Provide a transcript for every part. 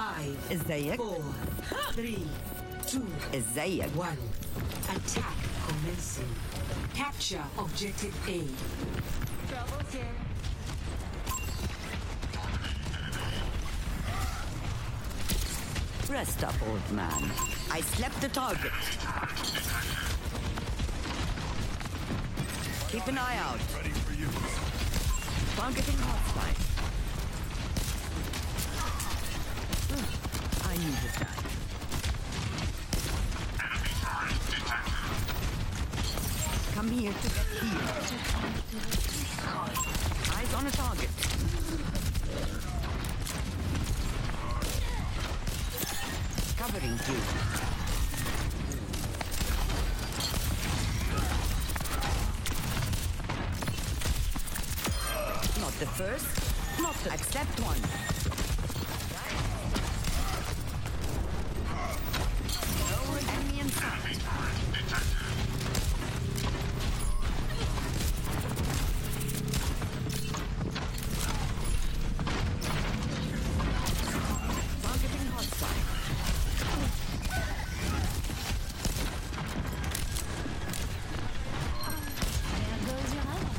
5 ازيك 4 3 2 ازيك 1 Attack commencing. Capture objective A. Trouble's here. Rest up, old man. I slept the target. Keep an eye out. Ready for you. Targeting hostile. I needed that. Come here to get healed. Eyes on a target. Covering you. Not the first, not the accept one. No enemy in sight. Targeting hostile. There goes your ally.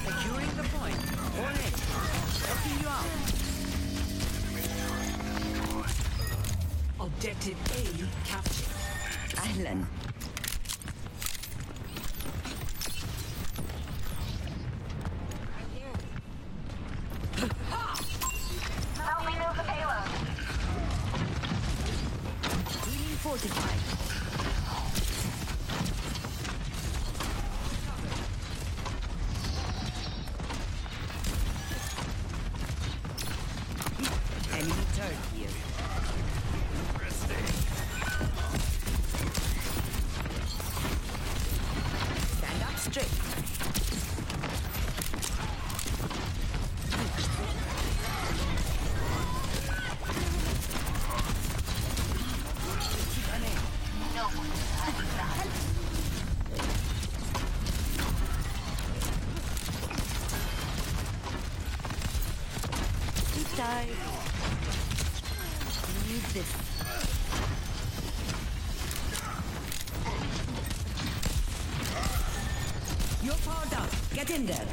Securing the point. Already. Helping you out. Objective A captured. Ahlan. Help me move the payload. Healing fortified. Enemy turret here. Stand up straight. No one has that. Keep tight. Need this. You're powered up. Get in there.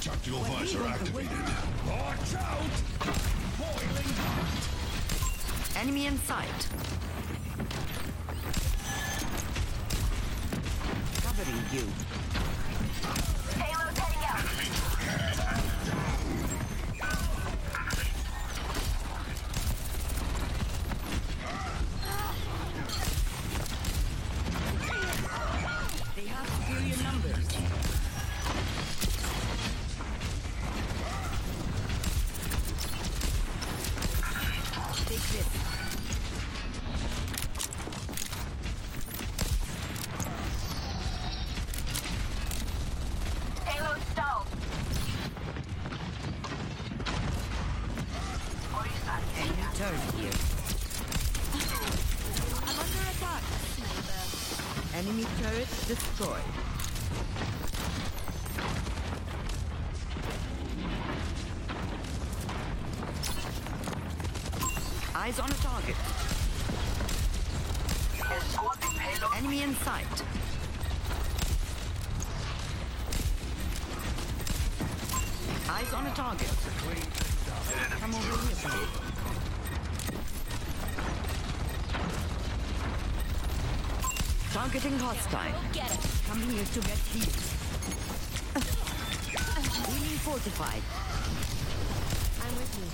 Tactical visor activated. Watch out! Boiling hot. Enemy in sight. Covering you. Payload heading out. They have superior numbers. Take this. Payload stalled. Enemy turret here. I'm under attack. Enemy turret destroyed. Eyes on a target. Escorting payload. Enemy in sight. Eyes on a target. Come over here, buddy. Targeting hostile. Get it. Come here to get healed. Healing fortified. I'm with you.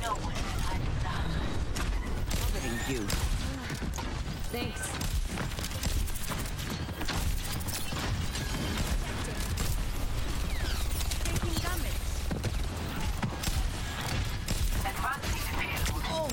No one has that. Covering you. Thanks. Taking damage. Advancing the payload.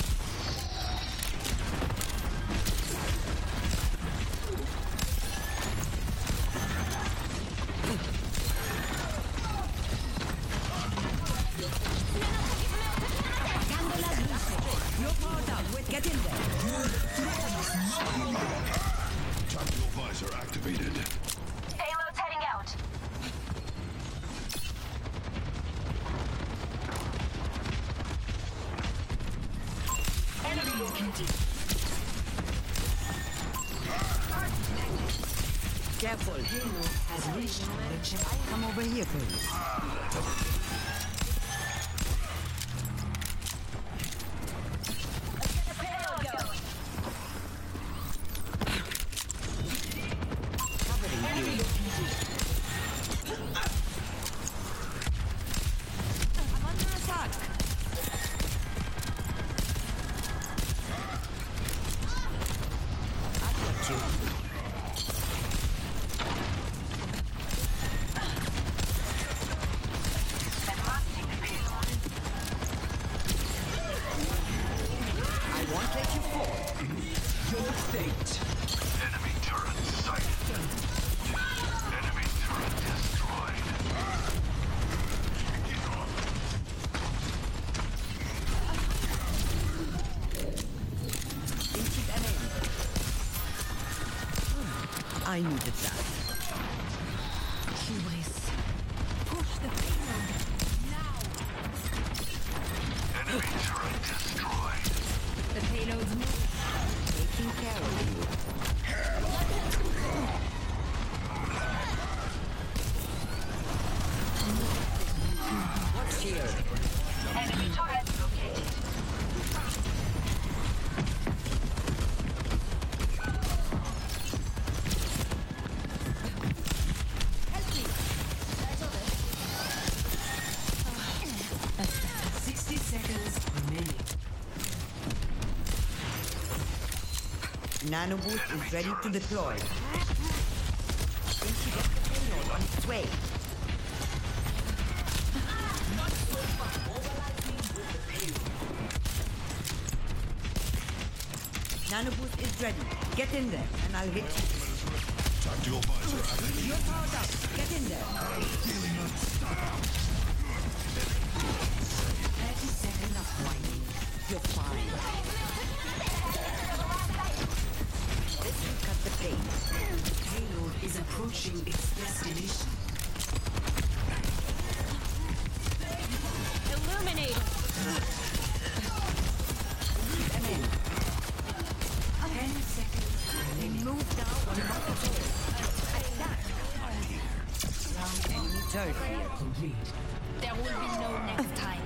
Careful. Payload has reached the checkpoint. Come over here, please. Covering you. I'm under attack. I got you. Advancing the payload. I won't let you fall. Your fate. Enemy turret sighted. Enemy turret destroyed. Ancient enemy. I needed that. Push the payload. Enemy turret destroyed. The payload's moving. Taking care of you. What's here? Enemy turret located. Help me. 60 seconds remaining. Nanoboost is ready to deploy. Think you get the payload on its way. Nanoboost is ready. Get in there, and I'll hit you. Tactical visor activated. You're powered up. Get in there. 30 seconds of whining. You're fine. This will cut the pain. Payload is approaching its destination. Illuminate. 10 seconds remaining. Move now or not at all. Attack. Enemy turret here. Complete. There will be no next time.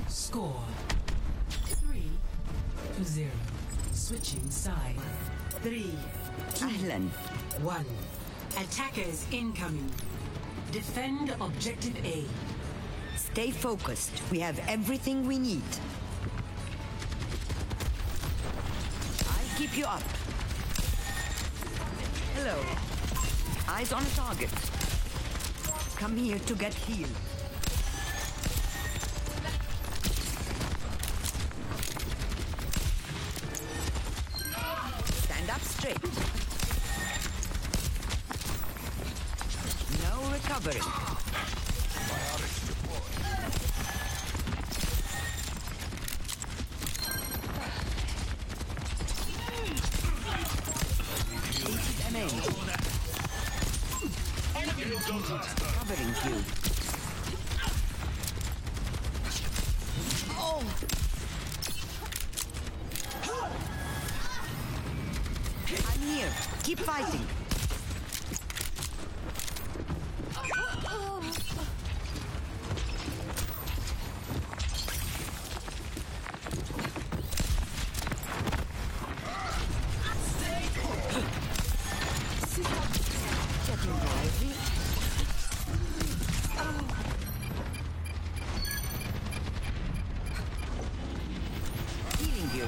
Score 3-0. Switching side. 3, Ahlan. 1. Attackers incoming. Defend objective A. Stay focused. We have everything we need. I'll keep you up. Hello. Eyes on a target. Come here to get healed. Stand up straight. No recovery. Biotics deployed. Covering you. Oh! I'm here. Keep fighting. Getting lively. Healing you.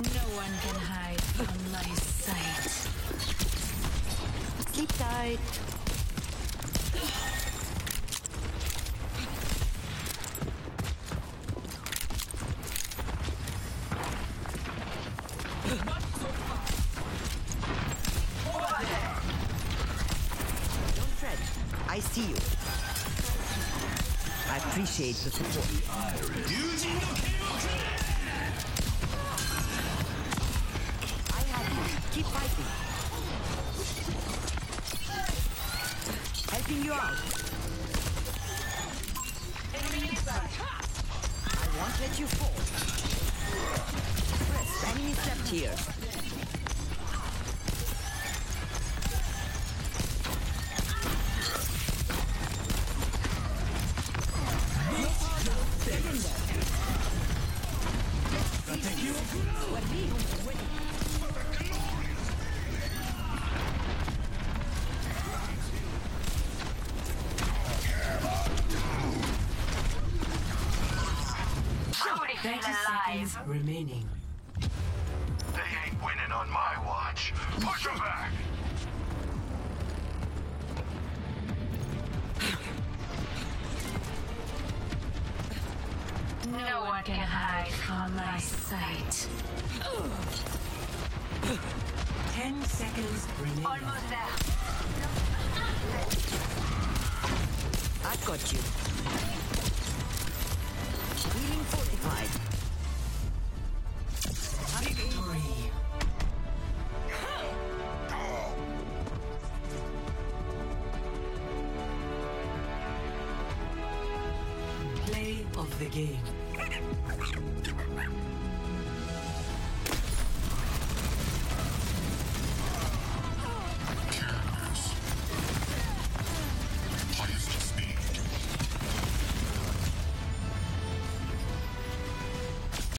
No one can hide from my sight. Sleep tight. Don't fret. I see you. I appreciate the support. I have you. Keep fighting. Helping you out. I won't let you fall. Press, enemy trapped here. Somebody feel 30 alive. seconds remaining. They ain't winning on my watch. Push them back. No one can hide from my sight. 10 seconds remaining. Almost there. I've got you. Healing fortified. Victory. Play of the game.